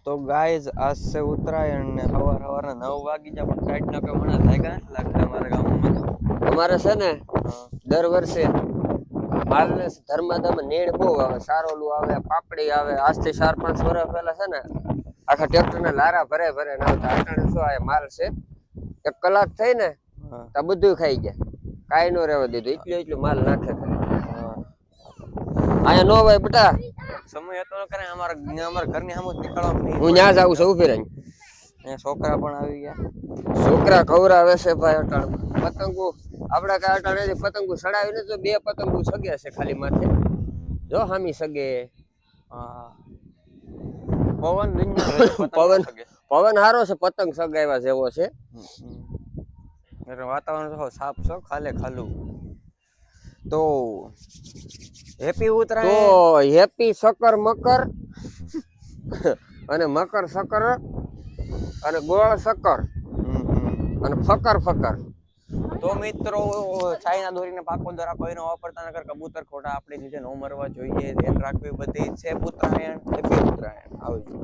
તો ગાઈઝ આજ છે ઉત્તરાયણ ને સવારના 9 વાગી ગયા પણ કાઈટ ના કોઈ મને લાગ્યા નથી લાગતા અમારા ગામમાં તો. અમારે છે ને દર વર્ષે માલને ધર્માદામાં નેણ બહુ આવે, સારોલું આવે, પાપડી આવે. આજથી 4-5 વર્ષ પહેલા છે ને આખા ટ્રેક્ટર ને લારા ભરે ભરે ના આવતા. અટાણે શું આ માલ છે 1 કલાક થઈ ને તો બધું ખાઈ જાય, કાંઈ નો રહેવા દીધું. એટલું માલ નાખે અહીંયા નો ભાઈ બેટા સમય હતો કરે અમારા ઘરની સામે નીકળવા હું ત્યાં જાઉં છું ઉભી રહી. છોકરા પણ આવી ગયા. છોકરા ખવરાવે છે ભાઈ. અટાણે પતંગો આપડા કાંઈ અટાણે પતંગો સડાવી ને તો 2 પતંગો સગે છે ખાલી માથે, જો હામી સગે. પવન પવન હારો છે, પતંગ સગાવ્યા જેવો છે. એટલે વાતાવરણ તો સાફ છે, ખાલે ખાલું. તો હેપી ઉત્તરાયણ. તો હેપી શકર મકર અને મકર શકર અને ગોળ શકર અને ફકર ફકર. તો મિત્રો ચાઇના દોરીને પાકો દોરા કોઈનો વાપરતા નકર કબૂતર ખોટા આપણી નીચે ન મરવા જોઈએ, ધ્યાન રાખવી બધી છે. ઉત્તરાયણ હેપી ઉત્તરાયણ આવજો.